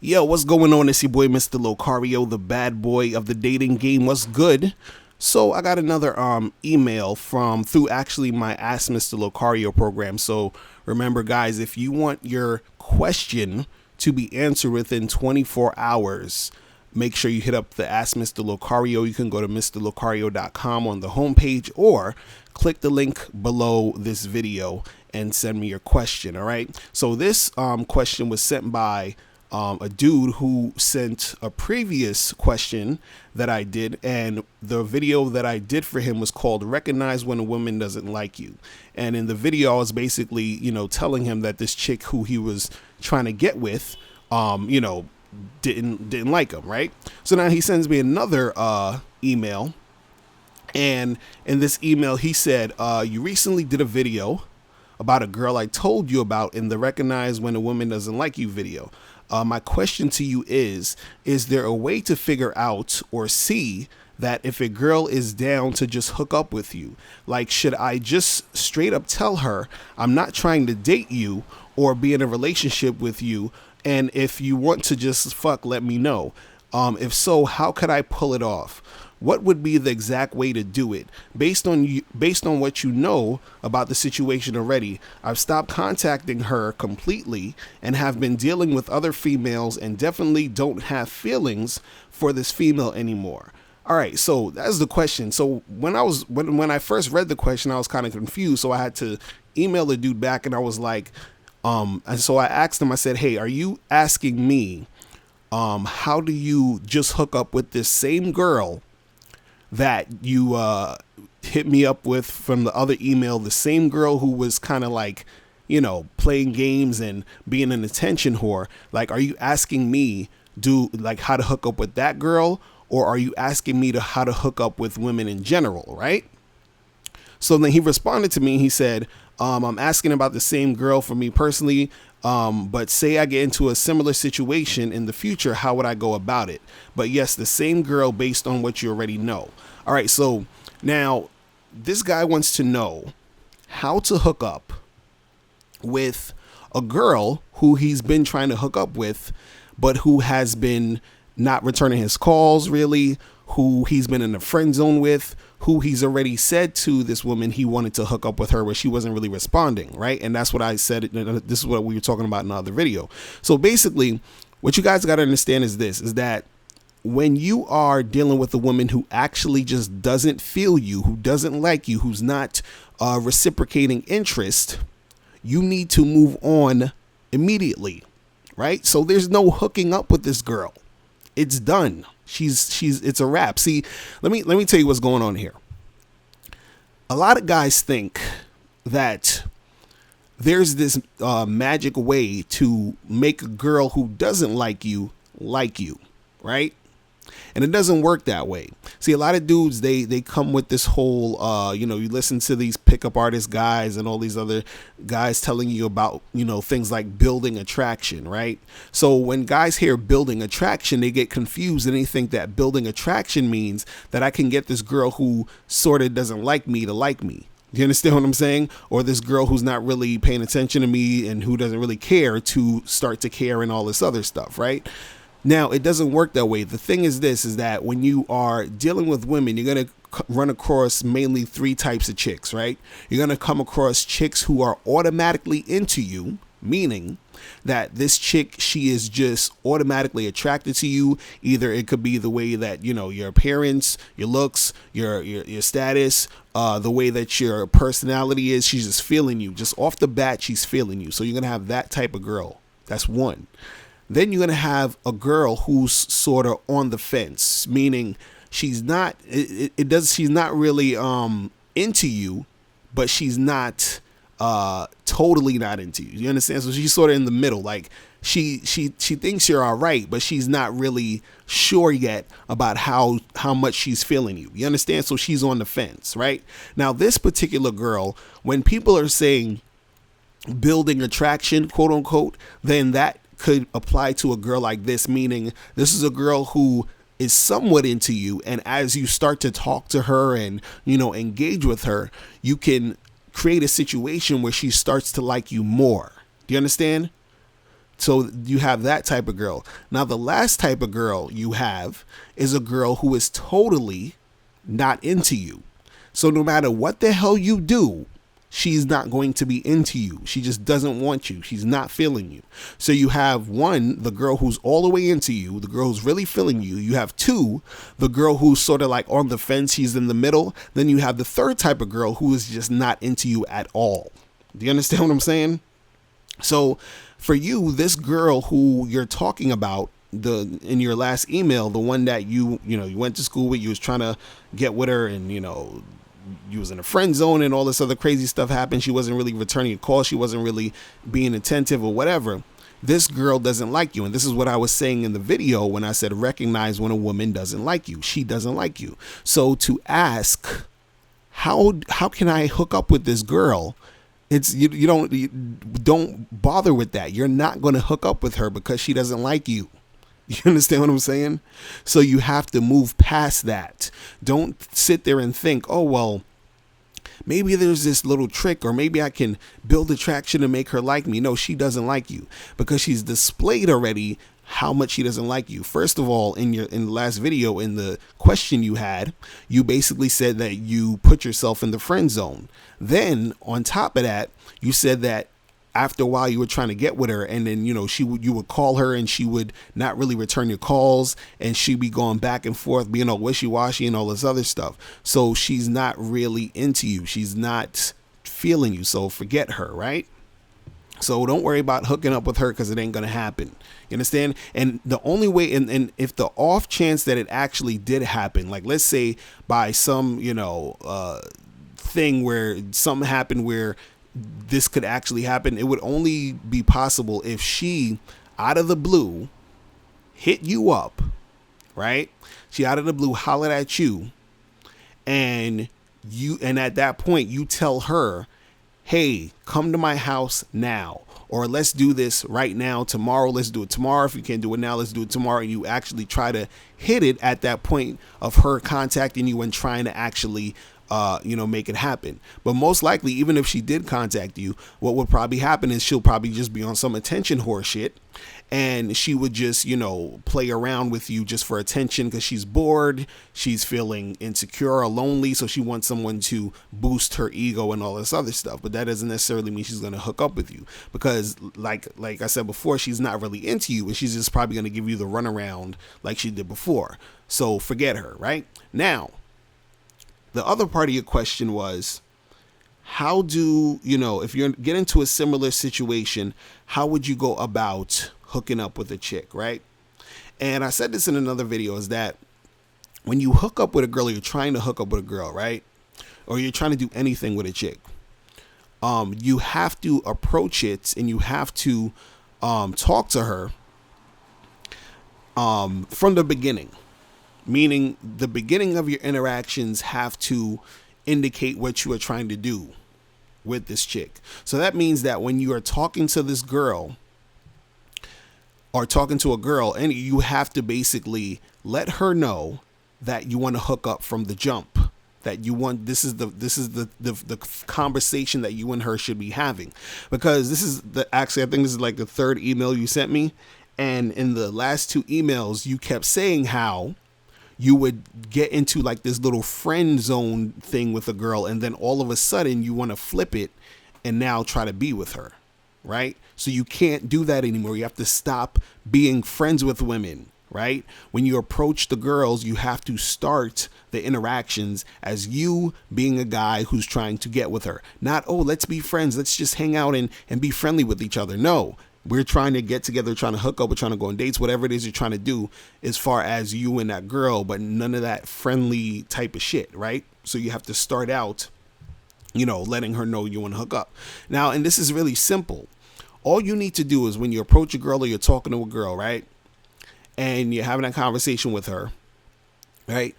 Yo, what's going on? It's your boy, Mr. Locario, the bad boy of the dating game. What's good? So I got another email through actually my Ask Mr. Locario program. So remember, guys, if you want your question to be answered within 24 hours, make sure you hit up the Ask Mr. Locario. You can go to mrlocario.com on the homepage or click the link below this video and send me your question. All right. So this question was sent by a dude who sent a previous question that I did, and the video that I did for him was called "Recognize When a Woman Doesn't Like You." And in the video, I was basically, telling him that this chick who he was trying to get with, didn't like him, right? So now he sends me another email, and in this email he said, "You recently did a video about a girl I told you about in the Recognize When a Woman Doesn't Like You video. My question to you is there a way to figure out or see that if a girl is down to just hook up with you? Like, should I just straight up tell her I'm not trying to date you or be in a relationship with you, and if you want to just fuck, let me know? If so, how could I pull it off? What would be the exact way to do it? Based on what you know about the situation already, I've stopped contacting her completely and have been dealing with other females and definitely don't have feelings for this female anymore." All right, so that's the question. So when I first read the question, I was kind of confused. So I had to email the dude back, and I was like, and so I asked him, I said, "Hey, are you asking me, how do you just hook up with this same girl that you hit me up with from the other email, the same girl who was kind of like, playing games and being an attention whore? Like, are you asking me how to hook up with that girl, or are you asking me how to hook up with women in general?" Right? So then he responded to me. He said, "I'm asking about the same girl for me personally. But say I get into a similar situation in the future, how would I go about it? But yes, the same girl based on what you already know." All right. So now this guy wants to know how to hook up with a girl who he's been trying to hook up with, but who has been not returning his calls, really, who he's been in a friend zone with, who he's already said to this woman he wanted to hook up with her, but she wasn't really responding, right? And that's what I said. This is what we were talking about in the other video. So basically, what you guys got to understand is that when you are dealing with a woman who actually just doesn't feel you, who doesn't like you, who's not reciprocating interest, you need to move on immediately, right? So there's no hooking up with this girl. It's done. It's a wrap. See, let me tell you what's going on here. A lot of guys think that there's this magic way to make a girl who doesn't like you, right? And it doesn't work that way. See, a lot of dudes, they come with this whole, you listen to these pickup artist guys and all these other guys telling you about, things like building attraction, right? So when guys hear building attraction, they get confused and they think that building attraction means that I can get this girl who sort of doesn't like me to like me. Do you understand what I'm saying? Or this girl who's not really paying attention to me and who doesn't really care to start to care and all this other stuff, right? Now, it doesn't work that way. The thing is that when you are dealing with women, you're going to run across mainly three types of chicks, right? You're going to come across chicks who are automatically into you, meaning that this chick, she is just automatically attracted to you. Either it could be the way that, your appearance, your looks, your status, the way that your personality is. She's just feeling you. Just off the bat, she's feeling you. So you're going to have that type of girl. That's one. Then you're going to have a girl who's sort of on the fence, meaning she's not she's not really into you, but she's not totally not into you. You understand? So she's sort of in the middle. Like she thinks you're all right, but she's not really sure yet about how much she's feeling you. You understand? So she's on the fence, right? Now, this particular girl, when people are saying building attraction, quote unquote, then that could apply to a girl like this, meaning this is a girl who is somewhat into you, and as you start to talk to her and engage with her, you can create a situation where she starts to like you more. Do you understand? So you have that type of girl. Now, the last type of girl you have is a girl who is totally not into you. So no matter what the hell you do, she's not going to be into you. She just doesn't want you. She's not feeling you. So you have one, the girl who's all the way into you, the girl who's really feeling you. You have two, the girl who's sort of like on the fence. She's in the middle. Then you have the third type of girl who is just not into you at all. Do you understand what I'm saying? So for you, this girl who you're talking about, in your last email, the one that you went to school with, you was trying to get with her, and you was in a friend zone and all this other crazy stuff happened. She wasn't really returning a call. She wasn't really being attentive or whatever. This girl doesn't like you. And this is what I was saying in the video when I said recognize when a woman doesn't like you. She doesn't like you. So to ask, how can I hook up with this girl? It's you don't bother with that. You're not going to hook up with her because she doesn't like you. You understand what I'm saying? So you have to move past that. Don't sit there and think, oh, well, maybe there's this little trick, or maybe I can build attraction to make her like me. No, she doesn't like you because she's displayed already how much she doesn't like you. First of all, in the last video, in the question you had, you basically said that you put yourself in the friend zone. Then on top of that, you said that after a while you were trying to get with her, and then you would call her and she would not really return your calls, and she'd be going back and forth, being all wishy-washy and all this other stuff. So she's not really into you. She's not feeling you. So forget her, right? So don't worry about hooking up with her because it ain't going to happen. You understand? And the only way, and if the off chance that it actually did happen, like let's say by some, thing where something happened where this could actually happen, it would only be possible if she, out of the blue, hit you up, right? She out of the blue hollered at you, and at that point you tell her, hey, come to my house now, or let's do this right now, tomorrow, let's do it tomorrow. If you can't do it now, let's do it tomorrow. And you actually try to hit it at that point of her contacting you and trying to actually make it happen. But most likely, even if she did contact you, what would probably happen is she'll probably just be on some attention whore shit, and she would just, play around with you just for attention because she's bored, she's feeling insecure or lonely, so she wants someone to boost her ego and all this other stuff. But that doesn't necessarily mean she's going to hook up with you, because like I said before, she's not really into you, and she's just probably going to give you the runaround like she did before. So forget her, right? Now, the other part of your question was, how do, if you're getting into a similar situation, how would you go about hooking up with a chick, right? And I said this in another video, is that when you hook up with a girl, or you're trying to hook up with a girl, right? Or you're trying to do anything with a chick, you have to approach it and you have to talk to her from the beginning. Meaning the beginning of your interactions have to indicate what you are trying to do with this chick. So that means that when you are talking to this girl or talking to a girl, and you have to basically let her know that you want to hook up from the jump, that you want, this is the conversation that you and her should be having. Because this is actually, I think this is like the third email you sent me. And in the last two emails, you kept saying how you would get into like this little friend zone thing with a girl, and then all of a sudden you want to flip it and now try to be with her, right? So you can't do that anymore. You have to stop being friends with women, right? When you approach the girls, you have to start the interactions as you being a guy who's trying to get with her. Not, oh, let's be friends, let's just hang out and be friendly with each other. No. We're trying to get together, trying to hook up, we're trying to go on dates, whatever it is you're trying to do as far as you and that girl, but none of that friendly type of shit, right? So you have to start out, letting her know you want to hook up. Now, and this is really simple. All you need to do is when you approach a girl or you're talking to a girl, right? And you're having a conversation with her, right?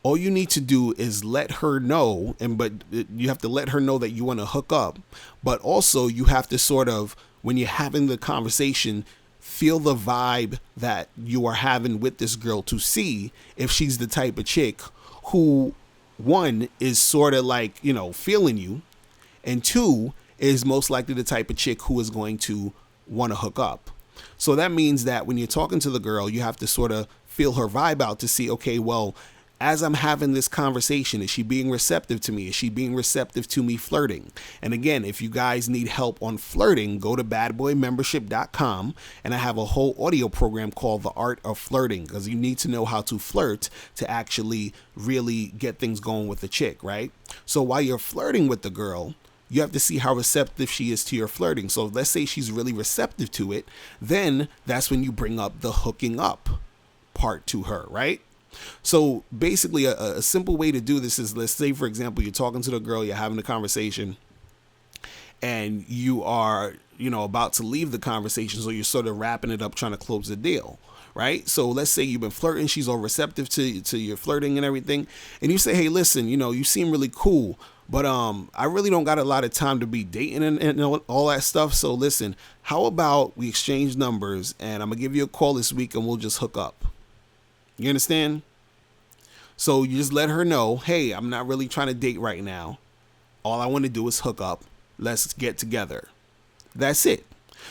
All you need to do is let her know, but you have to let her know that you want to hook up, but also you have to sort of, when you're having the conversation, feel the vibe that you are having with this girl to see if she's the type of chick who, one, is sort of like, feeling you, and two, is most likely the type of chick who is going to want to hook up. So that means that when you're talking to the girl, you have to sort of feel her vibe out to see, okay, well, as I'm having this conversation, is she being receptive to me? Is she being receptive to me flirting? And again, if you guys need help on flirting, go to badboymembership.com, and I have a whole audio program called The Art of Flirting, because you need to know how to flirt to actually really get things going with the chick, right? So while you're flirting with the girl, you have to see how receptive she is to your flirting. So let's say she's really receptive to it, then that's when you bring up the hooking up part to her, right? So basically a simple way to do this is, let's say, for example, you're talking to the girl, you're having a conversation, and you are, about to leave the conversation. So you're sort of wrapping it up, trying to close the deal, right? So let's say you've been flirting, she's all receptive to your flirting and everything. And you say, hey, listen, you seem really cool, but I really don't got a lot of time to be dating and all that stuff. So listen, how about we exchange numbers, and I'm gonna give you a call this week and we'll just hook up. You understand? So you just let her know, hey, I'm not really trying to date right now. All I want to do is hook up. Let's get together. That's it.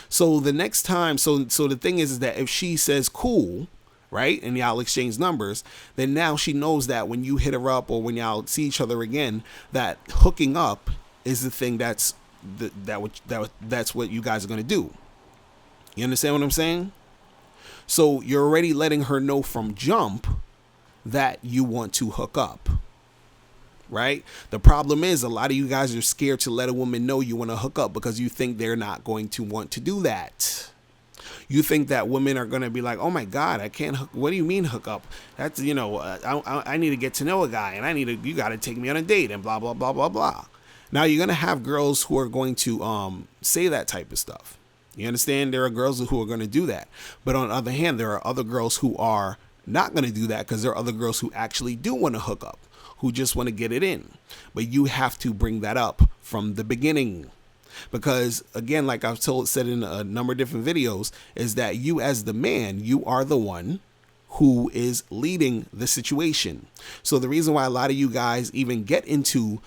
So the next time, so the thing is that if she says cool, right, and y'all exchange numbers, then now she knows that when you hit her up or when y'all see each other again, that hooking up is the thing that's what you guys are going to do. You understand what I'm saying? So you're already letting her know from jump that you want to hook up, right? The problem is a lot of you guys are scared to let a woman know you want to hook up because you think they're not going to want to do that. You think that women are going to be like, oh my God, I can't hook. What do you mean hook up? That's, I need to get to know a guy, and you got to take me on a date and blah, blah, blah, blah, blah. Now you're going to have girls who are going to say that type of stuff. You understand? There are girls who are going to do that. But on the other hand, there are other girls who are not going to do that, because there are other girls who actually do want to hook up, who just want to get it in. But you have to bring that up from the beginning. Because again, like I've said in a number of different videos, is that you as the man, you are the one who is leading the situation. So the reason why a lot of you guys even get into,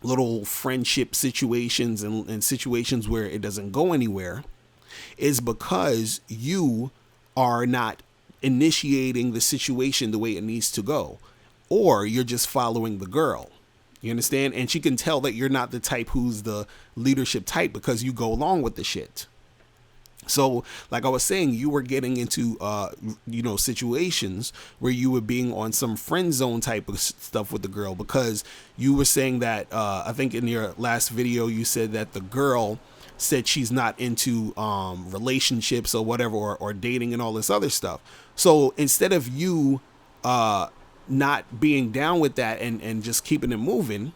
little friendship situations and situations where it doesn't go anywhere is because you are not initiating the situation the way it needs to go, or you're just following the girl. You understand? And she can tell that you're not the type who's the leadership type because you go along with the shit. So like I was saying, you were getting into, situations where you were being on some friend zone type of stuff with the girl, because you were saying that, I think in your last video, you said that the girl said she's not into relationships or whatever, or dating and all this other stuff. So instead of you not being down with that and just keeping it moving,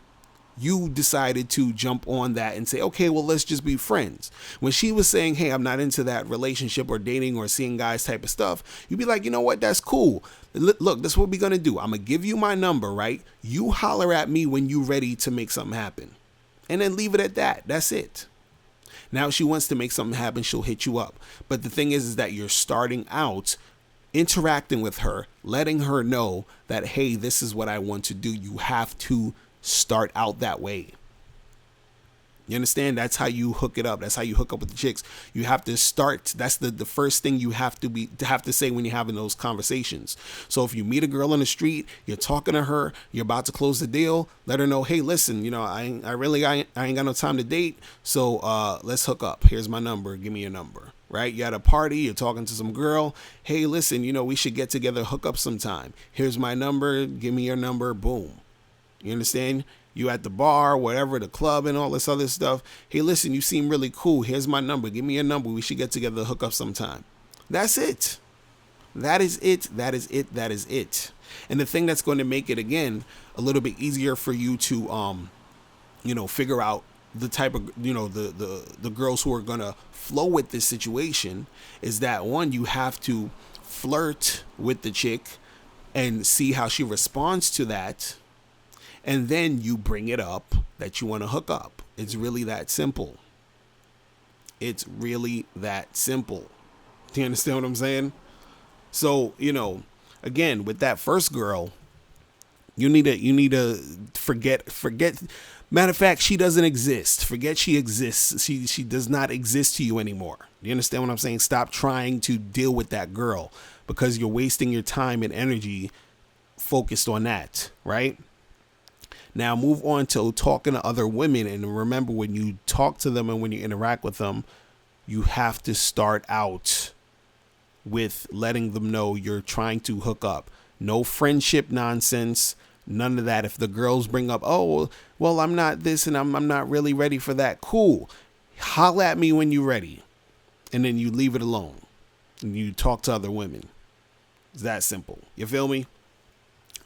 you decided to jump on that and say, okay, well, let's just be friends. When she was saying, hey, I'm not into that relationship or dating or seeing guys type of stuff, you'd be like, you know what? That's cool. Look, this is what we're going to do. I'm going to give you my number, right? You holler at me when you're ready to make something happen, and then leave it at that. That's it. Now, if she wants to make something happen, she'll hit you up. But the thing is that you're starting out interacting with her, letting her know that, hey, this is what I want to do. You have to start out that way. You understand? That's how you hook it up. That's how you hook up with the chicks. You have to start. That's the first thing you have to say when you're having those conversations. So if you meet a girl on the street, you're talking to her, you're about to close the deal, let her know, hey, listen, I ain't got no time to date. So let's hook up. Here's my number. Give me your number. Right? You're at a party, you're talking to some girl. Hey, listen, we should get together, hook up sometime. Here's my number. Give me your number. Boom. You understand? You at the bar, whatever, the club and all this other stuff. Hey, listen, you seem really cool. Here's my number. Give me your number. We should get together, hook up sometime. That's it. That is it. That is it. That is it. And the thing that's going to make it, again, a little bit easier for you to, figure out the type of, the girls who are going to flow with this situation is that, one, you have to flirt with the chick and see how she responds to that. And then you bring it up that you want to hook up. It's really that simple. It's really that simple. Do you understand what I'm saying? So, again, with that first girl, you need to forget Matter of fact, she doesn't exist. Forget she exists. She does not exist to you anymore. You understand what I'm saying? Stop trying to deal with that girl because you're wasting your time and energy focused on that, right? Now move on to talking to other women. And remember, when you talk to them and when you interact with them, you have to start out with letting them know you're trying to hook up. No friendship nonsense. None of that. If the girls bring up, oh, well, I'm not this and I'm not really ready for that. Cool. Holla at me when you're ready. And then you leave it alone. And you talk to other women. It's that simple. You feel me?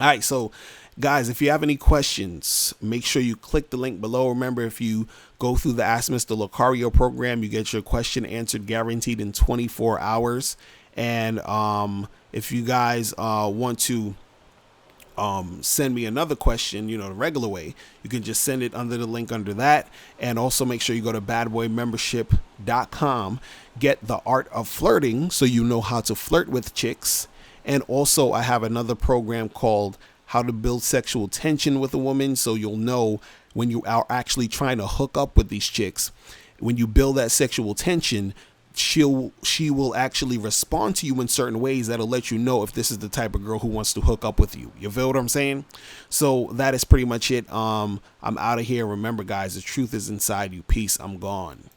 All right. So, guys, if you have any questions, make sure you click the link below. Remember, if you go through the Ask Mr. Lucario program, you get your question answered guaranteed in 24 hours. And if you guys want to send me another question, the regular way, you can just send it under the link under that. And also make sure you go to badboymembership.com, get the art of flirting so you know how to flirt with chicks. And also I have another program called How to Build Sexual Tension with a Woman, so you'll know when you are actually trying to hook up with these chicks. When you build that sexual tension, she will actually respond to you in certain ways that'll let you know if this is the type of girl who wants to hook up with you. You feel what I'm saying? So that is pretty much it. I'm out of here. Remember, guys, the truth is inside you. Peace. I'm gone.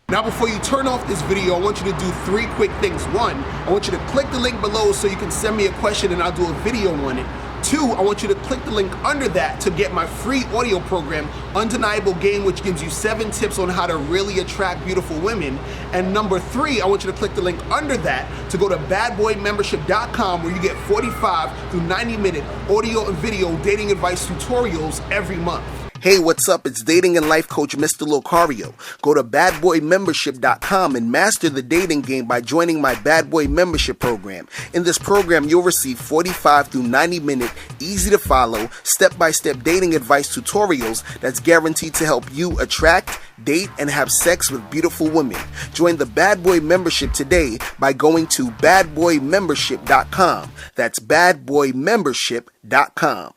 Now, before you turn off this video, I want you to do 3 quick things. 1, I want you to click the link below so you can send me a question and I'll do a video on it. 2, I want you to click the link under that to get my free audio program, Undeniable Game, which gives you 7 tips on how to really attract beautiful women. And number 3, I want you to click the link under that to go to badboymembership.com, where you get 45 through 90-minute audio and video dating advice tutorials every month. Hey, what's up? It's dating and life coach Mr. Lucario. Go to badboymembership.com and master the dating game by joining my Bad Boy Membership program. In this program, you'll receive 45 through 90-minute, easy-to-follow, step-by-step dating advice tutorials that's guaranteed to help you attract, date, and have sex with beautiful women. Join the Bad Boy Membership today by going to badboymembership.com. That's badboymembership.com.